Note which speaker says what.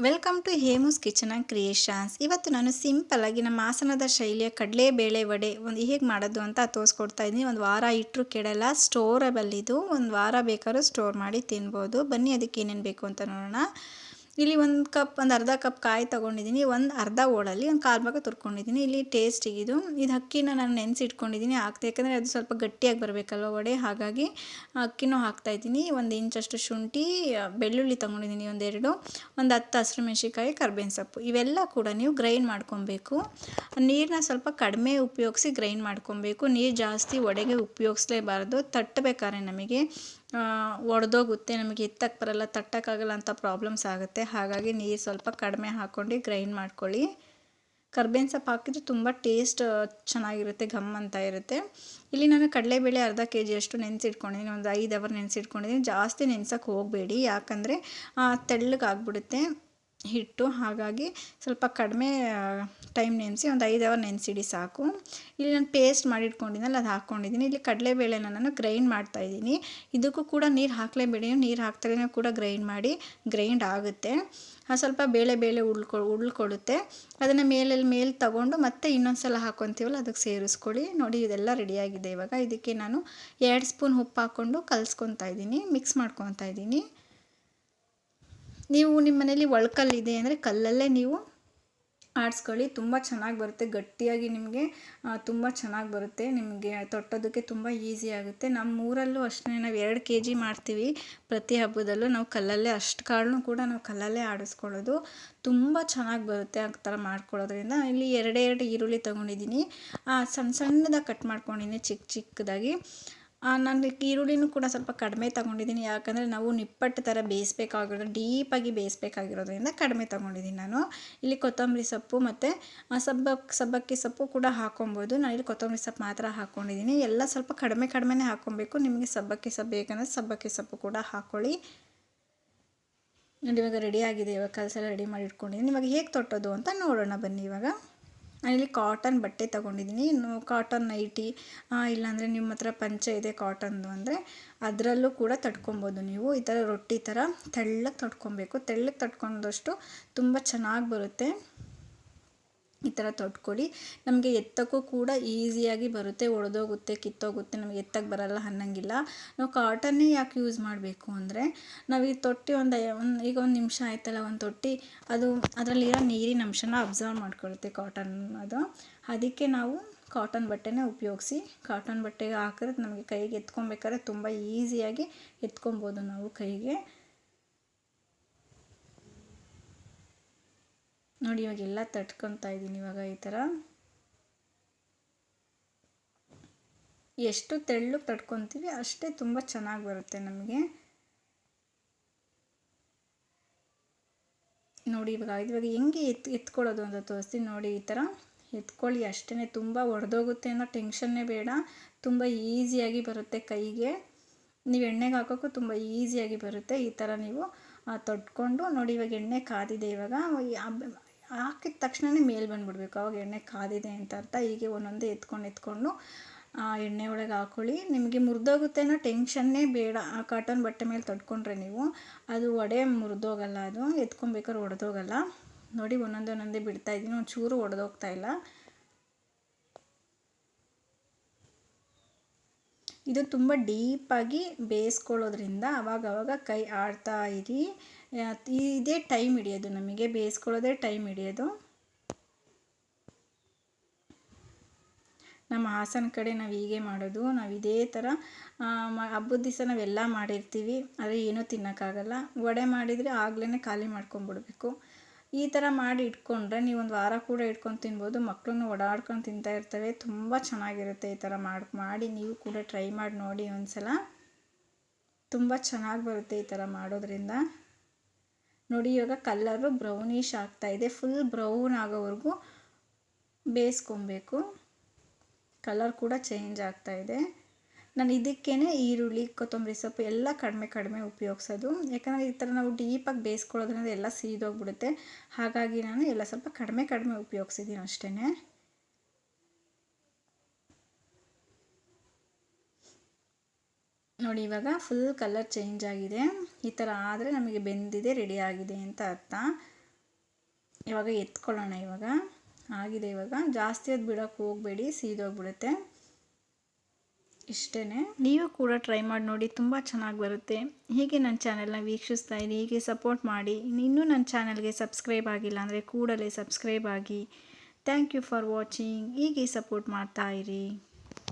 Speaker 1: Welcome to Hemu's kitchen and creations. ಇವತ್ತು ನಾನು ಸಿಂಪಲ್ಲಾಗಿ ನಮ್ಮ ಹಾಸನದ ಶೈಲಿಯ ಕಡಲೆಬೇಳೆ ವಡೆ ಹೇಗೆ ಮಾಡೋದು ಅಂತ ತೋರಿಸ್ಕೊಡ್ತಾ ಇದ್ದೀನಿ. ಒಂದು ವಾರ ಇಟ್ಟರು ಕೆಡಲ್ಲ, ಸ್ಟೋರಬಲ್ ಇದು. ಒಂದು ವಾರ ಬೇಕಾದ್ರೂ ಸ್ಟೋರ್ ಮಾಡಿ ತಿನ್ಬೋದು. ಬನ್ನಿ ಅದಕ್ಕೆ ಏನೇನು ಬೇಕು ಅಂತ ನೋಡೋಣ. ಇಲ್ಲಿ ಒಂದು ಅರ್ಧ ಕಪ್ ಕಾಯಿ ತೊಗೊಂಡಿದ್ದೀನಿ. ಒಂದು ಅರ್ಧ ಹೋಳಲ್ಲಿ ಒಂದು ಕಾಲು ಭಾಗ ತುರ್ಕೊಂಡಿದ್ದೀನಿ. ಇಲ್ಲಿ ಟೇಸ್ಟಿಗಿದು ಅಕ್ಕಿನ ನಾನು ನೆನೆಸಿಟ್ಕೊಂಡಿದ್ದೀನಿ. ಯಾಕಂದರೆ ಅದು ಸ್ವಲ್ಪ ಗಟ್ಟಿಯಾಗಿ ಬರಬೇಕಲ್ವ ವಡೆ, ಹಾಗಾಗಿ ಅಕ್ಕಿನೂ ಹಾಕ್ತಾಯಿದ್ದೀನಿ. 1 ಇಂಚಷ್ಟು ಶುಂಠಿ, ಬೆಳ್ಳುಳ್ಳಿ ತೊಗೊಂಡಿದ್ದೀನಿ ಒಂದೆರಡು, ಒಂದು 10 ಹಸಿರು ಮೆಣಸಿನ್ಕಾಯಿ, ಕರ್ಬೇವಿನ ಸೊಪ್ಪು. ಇವೆಲ್ಲ ಕೂಡ ನೀವು ಗ್ರೈಂಡ್ ಮಾಡ್ಕೊಬೇಕು. ನೀರನ್ನ ಸ್ವಲ್ಪ ಕಡಿಮೆ ಉಪಯೋಗಿಸಿ ಗ್ರೈಂಡ್ ಮಾಡ್ಕೊಬೇಕು. ನೀರು ಜಾಸ್ತಿ ವಡೆಗೆ ಉಪಯೋಗಿಸ್ಲೇಬಾರ್ದು. ತಟ್ಟಬೇಕಾದ್ರೆ ನಮಗೆ ಒಡೆದೋಗುತ್ತೆ, ನಮಗೆ ಎತ್ತಕ್ಕೆ ಬರಲ್ಲ, ತಟ್ಟಕ್ಕಾಗಲ್ಲ ಅಂತ ಪ್ರಾಬ್ಲಮ್ಸ್ ಆಗುತ್ತೆ. ಹಾಗಾಗಿ ನೀರು ಸ್ವಲ್ಪ ಕಡಿಮೆ ಹಾಕ್ಕೊಂಡು ಗ್ರೈಂಡ್ ಮಾಡ್ಕೊಳ್ಳಿ. ಕರ್ಬೇವಿನ ಸೊಪ್ಪು ಹಾಕಿದ್ರೆ ತುಂಬ ಟೇಸ್ಟ್ ಚೆನ್ನಾಗಿರುತ್ತೆ, ಘಮ್ ಅಂತ ಇರುತ್ತೆ. ಇಲ್ಲಿ ನಾನು ಕಡಲೆಬೇಳೆ ಅರ್ಧ ಕೆಜಿಯಷ್ಟು ನೆನೆಸಿಟ್ಕೊಂಡಿದ್ದೀನಿ. ಒಂದು 5 ಅವರ್ ನೆನೆಸಿಟ್ಕೊಂಡಿದ್ದೀನಿ. ಜಾಸ್ತಿ ನೆನೆಸೋಕ್ಕೆ ಹೋಗಬೇಡಿ, ಯಾಕಂದರೆ ತೆಳ್ಳಗಾಗ್ಬಿಡುತ್ತೆ ಹಿಟ್ಟು. ಹಾಗಾಗಿ ಸ್ವಲ್ಪ ಕಡಿಮೆ ಟೈಮ್ ನೆನೆಸಿ ಒಂದು 5 ಅವರ್ ನೆನೆಸಿಡಿ ಸಾಕು. ಇಲ್ಲಿ ನಾನು ಪೇಸ್ಟ್ ಮಾಡಿಟ್ಕೊಂಡಿದ್ದೆನಲ್ಲ ಅದು ಹಾಕ್ಕೊಂಡಿದ್ದೀನಿ. ಇಲ್ಲಿ ಕಡಲೆಬೇಳೆನ ನಾನು ಗ್ರೈಂಡ್ ಮಾಡ್ತಾಯಿದ್ದೀನಿ. ಇದಕ್ಕೂ ಕೂಡ ನೀರು ಹಾಕಲೇಬೇಡಿ. ನೀರು ಹಾಕ್ತಾನೆ ಕೂಡ ಗ್ರೈಂಡ್ ಆಗುತ್ತೆ. ಸ್ವಲ್ಪ ಬೇಳೆ ಉಳ್ಕೊಳ್ಳುತ್ತೆ. ಅದನ್ನು ಮೇಲೆ ತಗೊಂಡು ಮತ್ತೆ ಇನ್ನೊಂದು ಸಲ ಹಾಕ್ಕೊತೀವಲ್ಲ ಅದಕ್ಕೆ ಸೇರಿಸ್ಕೊಳ್ಳಿ. ನೋಡಿ ಇದೆಲ್ಲ ರೆಡಿಯಾಗಿದೆ. ಇವಾಗ ಇದಕ್ಕೆ ನಾನು 2 ಸ್ಪೂನ್ ಉಪ್ಪು ಹಾಕ್ಕೊಂಡು ಕಲಿಸ್ಕೊತಾ ಇದ್ದೀನಿ, ಮಿಕ್ಸ್ ಮಾಡ್ಕೊತಾ ಇದ್ದೀನಿ. ನೀವು ನಿಮ್ಮ ಮನೇಲಿ ಒಳ್ಕಲ್ಲಿದೆ ಅಂದರೆ ಕಲ್ಲಲ್ಲೇ ನೀವು ಆಡಿಸ್ಕೊಳ್ಳಿ, ತುಂಬ ಚೆನ್ನಾಗಿ ಬರುತ್ತೆ. ಗಟ್ಟಿಯಾಗಿ ನಿಮಗೆ ತುಂಬ ಚೆನ್ನಾಗಿ ಬರುತ್ತೆ. ನಿಮಗೆ ತೊಟ್ಟೋದಕ್ಕೆ ತುಂಬ ಈಸಿ ಆಗುತ್ತೆ. ನಮ್ಮ ಊರಲ್ಲೂ ಅಷ್ಟೇ, ನಾವು 2 kg ಮಾಡ್ತೀವಿ ಪ್ರತಿ ಹಬ್ಬದಲ್ಲೂ. ನಾವು ಕಲ್ಲಲ್ಲೇ ಅಷ್ಟು ಕಾಳನ್ನು ಕೂಡ ನಾವು ಕಲ್ಲಲ್ಲೇ ಆಡಿಸ್ಕೊಳ್ಳೋದು. ತುಂಬ ಚೆನ್ನಾಗಿ ಬರುತ್ತೆ ಆ ಥರ ಮಾಡ್ಕೊಳ್ಳೋದ್ರಿಂದ. ಇಲ್ಲಿ 2 ಈರುಳ್ಳಿ ತೊಗೊಂಡಿದ್ದೀನಿ, ಸಣ್ಣದಾಗಿ ಕಟ್ ಮಾಡ್ಕೊಂಡಿದ್ದೀನಿ, ಚಿಕ್ಕದಾಗಿ. ನಾನು ಈರುಳ್ಳಿನೂ ಕೂಡ ಸ್ವಲ್ಪ ಕಡಿಮೆ ತೊಗೊಂಡಿದ್ದೀನಿ, ಯಾಕಂದರೆ ನಾವು ನಿಪ್ಪಟ್ಟು ಥರ ಡೀಪಾಗಿ ಬೇಯಿಸ್ಬೇಕಾಗಿರೋದ್ರಿಂದ ಕಡಿಮೆ ತೊಗೊಂಡಿದ್ದೀನಿ ನಾನು. ಇಲ್ಲಿ ಕೊತ್ತಂಬರಿ ಸೊಪ್ಪು ಮತ್ತು ಸಬ್ಬಕ್ಕಿ ಸೊಪ್ಪು ಕೂಡ ಹಾಕ್ಕೊಬೋದು. ನಾನಿಲ್ಲಿ ಕೊತ್ತಂಬರಿ ಸೊಪ್ಪು ಮಾತ್ರ ಹಾಕ್ಕೊಂಡಿದ್ದೀನಿ. ಎಲ್ಲ ಸ್ವಲ್ಪ ಕಡಿಮೆನೇ ಹಾಕ್ಕೊಬೇಕು. ನಿಮಗೆ ಸಬ್ಬಕ್ಕಿ ಸೊಪ್ಪು ಬೇಕಂದರೆ ಸಬ್ಬಕ್ಕಿ ಸೊಪ್ಪು ಕೂಡ ಹಾಕ್ಕೊಳ್ಳಿ. ನೋಡಿ ಇವಾಗ ರೆಡಿಯಾಗಿದೆ. ಇವಾಗ ಕಲಸೆಲ್ಲ ರೆಡಿ ಮಾಡಿ ಇಟ್ಕೊಂಡಿದ್ದೀನಿ. ಇವಾಗ ಹೇಗೆ ತೊಟ್ಟೋದು ಅಂತ ನೋಡೋಣ ಬನ್ನಿ. ಇವಾಗ ನಾನಿಲ್ಲಿ ಕಾಟನ್ ಬಟ್ಟೆ ತೊಗೊಂಡಿದ್ದೀನಿ. ಕಾಟನ್ ನೈಟಿ, ಇಲ್ಲಾಂದರೆ ನಿಮ್ಮ ಹತ್ರ ಪಂಚೆ ಇದೆ ಕಾಟನ್ದು ಅಂದರೆ ಅದರಲ್ಲೂ ಕೂಡ ತಟ್ಕೊಬೋದು ನೀವು. ಈ ಥರ ರೊಟ್ಟಿ ಥರ ತೆಳ್ಳಗೆ ತಟ್ಕೊಬೇಕು. ತೆಳ್ಳಗೆ ತಟ್ಕೊಂಡಷ್ಟು ತುಂಬ ಚೆನ್ನಾಗಿ ಬರುತ್ತೆ. ಈ ಥರ ತೊಟ್ಕೊಳ್ಳಿ. ನಮಗೆ ಎತ್ತಕ್ಕೂ ಕೂಡ ಈಸಿಯಾಗಿ ಬರುತ್ತೆ. ಒಡೆದೋಗುತ್ತೆ, ಕಿತ್ತೋಗುತ್ತೆ, ನಮಗೆ ಎತ್ತಕ್ಕೆ ಬರಲ್ಲ ಅನ್ನಂಗಿಲ್ಲ. ನಾವು ಕಾಟನ್ನೇ ಯಾಕೆ ಯೂಸ್ ಮಾಡಬೇಕು ಅಂದರೆ, ನಾವು ಈ ತೊಟ್ಟಿ ಈಗ 1 ನಿಮಿಷ ಆಯ್ತಲ್ಲ, ಒಂದು ತೊಟ್ಟಿ ಅದು ಅದರಲ್ಲಿರೋ ನೀರಿನ ಅಂಶನ ಅಬ್ಸರ್ವ್ ಮಾಡ್ಕೊಳುತ್ತೆ ಕಾಟನ್ ಅದು. ಅದಕ್ಕೆ ನಾವು ಕಾಟನ್ ಬಟ್ಟೆನೇ ಉಪಯೋಗಿಸಿ. ಕಾಟನ್ ಬಟ್ಟೆಗೆ ಹಾಕಿದ್ರೆ ನಮಗೆ ಕೈಗೆ ಎತ್ಕೊಬೇಕಾದ್ರೆ ತುಂಬ ಈಸಿಯಾಗಿ ಎತ್ಕೊಬೋದು ನಾವು ಕೈಗೆ. ನೋಡಿ ಇವಾಗೆಲ್ಲ ತಟ್ಕೊತಾ ಇದ್ದೀನಿ. ಇವಾಗ ಈ ಥರ ಎಷ್ಟು ತೆಳ್ಳಗೆ ತಟ್ಕೊತೀವಿ ಅಷ್ಟೇ ತುಂಬ ಚೆನ್ನಾಗಿ ಬರುತ್ತೆ ನಮಗೆ. ನೋಡಿ ಇವಾಗ ಹೆಂಗೆ ಎತ್ಕೊಳ್ಳೋದು ಅಂತ ತೋರಿಸ್ತೀನಿ. ನೋಡಿ ಈ ಥರ ಎತ್ಕೊಳ್ಳಿ ಅಷ್ಟೇ. ತುಂಬ ಒಡೆದೋಗುತ್ತೆ ಅನ್ನೋ ಟೆನ್ಷನ್ನೇ ಬೇಡ. ತುಂಬ ಈಸಿಯಾಗಿ ಬರುತ್ತೆ ಕೈಗೆ. ನೀವು ಎಣ್ಣೆಗೆ ಹಾಕೋಕ್ಕೂ ತುಂಬ ಈಸಿಯಾಗಿ ಬರುತ್ತೆ. ಈ ಥರ ನೀವು ತೊಟ್ಕೊಂಡು ನೋಡಿ. ಇವಾಗ ಎಣ್ಣೆ ಕಾದಿದೆ. ಇವಾಗ ಹಾಕಿದ ತಕ್ಷಣವೇ ಮೇಲೆ ಬಂದುಬಿಡ್ಬೇಕು, ಅವಾಗ ಎಣ್ಣೆ ಕಾದಿದೆ ಅಂತ ಅರ್ಥ. ಹೀಗೆ ಒಂದೊಂದೇ ಎತ್ಕೊಂಡು ಎಣ್ಣೆ ಒಳಗೆ ಹಾಕ್ಕೊಳ್ಳಿ. ನಿಮಗೆ ಮುರಿದೋಗುತ್ತೆ ಅನ್ನೋ ಟೆನ್ಷನ್ನೇ ಬೇಡ. ಆ ಕಾಟನ್ ಬಟ್ಟೆ ಮೇಲೆ ತೊಟ್ಕೊಂಡ್ರೆ ನೀವು ಅದು ವಡೆ ಮುರಿದೋಗಲ್ಲ, ಅದು ಎತ್ಕೊಬೇಕಾದ್ರೆ ಒಡೆದೋಗಲ್ಲ. ನೋಡಿ ಒಂದೊಂದೇ ಬಿಡ್ತಾಯಿದ್ದೀನಿ, ಒಂಚೂರು ಒಡೆದೋಗ್ತಾ ಇಲ್ಲ. ಇದು ತುಂಬ ಡೀಪಾಗಿ ಬೇಯಿಸ್ಕೊಳ್ಳೋದ್ರಿಂದ ಅವಾಗವಾಗ ಕೈ ಆಡ್ತಾ ಇರಿ. ಇದೇ ಟೈಮ್ ಹಿಡಿಯೋದು, ನಮಗೆ ಬೇಯಿಸ್ಕೊಳ್ಳೋದೇ ಟೈಮ್ ಹಿಡಿಯೋದು. ನಮ್ಮ ಹಾಸನ ಕಡೆ ನಾವು ಹೀಗೆ ಮಾಡೋದು. ನಾವು ಇದೇ ಥರ ಹಬ್ಬದ ದಿವಸ ನಾವೆಲ್ಲ ಮಾಡಿರ್ತೀವಿ, ಆದರೆ ಏನೂ ತಿನ್ನೋಕ್ಕಾಗಲ್ಲ. ವಡೆ ಮಾಡಿದರೆ ಆಗ್ಲೇ ಖಾಲಿ ಮಾಡ್ಕೊಂಬಿಡ್ಬೇಕು. ಈ ಥರ ಮಾಡಿ ಇಟ್ಕೊಂಡ್ರೆ ನೀವು ಒಂದು ವಾರ ಕೂಡ ಇಟ್ಕೊಂಡು ತಿನ್ಬೋದು. ಮಕ್ಕಳನ್ನು ಓಡಾಡ್ಕೊಂಡು ತಿಂತಾ ಇರ್ತವೆ. ತುಂಬ ಚೆನ್ನಾಗಿರುತ್ತೆ. ಈ ಥರ ಮಾಡಿ ನೀವು ಕೂಡ ಟ್ರೈ ಮಾಡಿ ನೋಡಿ ಒಂದು ಸಲ. ತುಂಬ ಚೆನ್ನಾಗಿ ಬರುತ್ತೆ ಈ ಥರ ಮಾಡೋದ್ರಿಂದ. ನೋಡಿ ಇವಾಗ ಕಲ್ಲರು ಬ್ರೌನಿಷ್ ಆಗ್ತಾಯಿದೆ. ಫುಲ್ ಬ್ರೌನ್ ಆಗೋವರೆಗೂ ಬೇಯಿಸ್ಕೊಬೇಕು. ಕಲರ್ ಕೂಡ ಚೇಂಜ್ ಆಗ್ತಾಯಿದೆ. ನಾನು ಇದಕ್ಕೇ ಈರುಳ್ಳಿ, ಕೊತ್ತಂಬರಿ ಸೊಪ್ಪು ಎಲ್ಲ ಕಡಿಮೆ ಉಪಯೋಗಿಸೋದು. ಯಾಕಂದರೆ ಈ ಥರ ನಾವು ಡೀಪಾಗಿ ಬೇಯಿಸ್ಕೊಳ್ಳೋದ್ರಿಂದ ಎಲ್ಲ ಸೀದೋಗ್ಬಿಡುತ್ತೆ. ಹಾಗಾಗಿ ನಾನು ಎಲ್ಲ ಸ್ವಲ್ಪ ಕಡಿಮೆ ಉಪಯೋಗಿಸಿದ್ದೀನಿ ಅಷ್ಟೇ. ನೋಡಿ ಇವಾಗ ಫುಲ್ ಕಲರ್ ಚೇಂಜ್ ಆಗಿದೆ. ಈ ಥರ ಆದರೆ ನಮಗೆ ಬೆಂದಿದೆ, ರೆಡಿ ಆಗಿದೆ ಅಂತ ಅರ್ಥ. ಇವಾಗ ಎತ್ಕೊಳ್ಳೋಣ. ಇವಾಗ ಆಗಿದೆ. ಇವಾಗ ಜಾಸ್ತಿ ಹೊತ್ತು ಬಿಡೋಕ್ಕೆ ಹೋಗಬೇಡಿ, ಸೀದೋಗ್ಬಿಡುತ್ತೆ. ಇಷ್ಟೇ. ನೀವು ಕೂಡ ಟ್ರೈ ಮಾಡಿ ನೋಡಿ, ತುಂಬ ಚೆನ್ನಾಗಿ ಬರುತ್ತೆ. ಹೀಗೆ ನನ್ನ ಚಾನೆಲ್ನ ವೀಕ್ಷಿಸ್ತಾ ಇರಿ, ಹೀಗೆ ಸಪೋರ್ಟ್ ಮಾಡಿ. ಇನ್ನೂ ನನ್ನ ಚಾನೆಲ್ಗೆ ಸಬ್ಸ್ಕ್ರೈಬ್ ಆಗಿಲ್ಲ ಅಂದರೆ ಕೂಡಲೇ ಸಬ್ಸ್ಕ್ರೈಬ್ ಆಗಿ. Thank you for watching. ಹೀಗೆ ಸಪೋರ್ಟ್ ಮಾಡ್ತಾ ಇರಿ.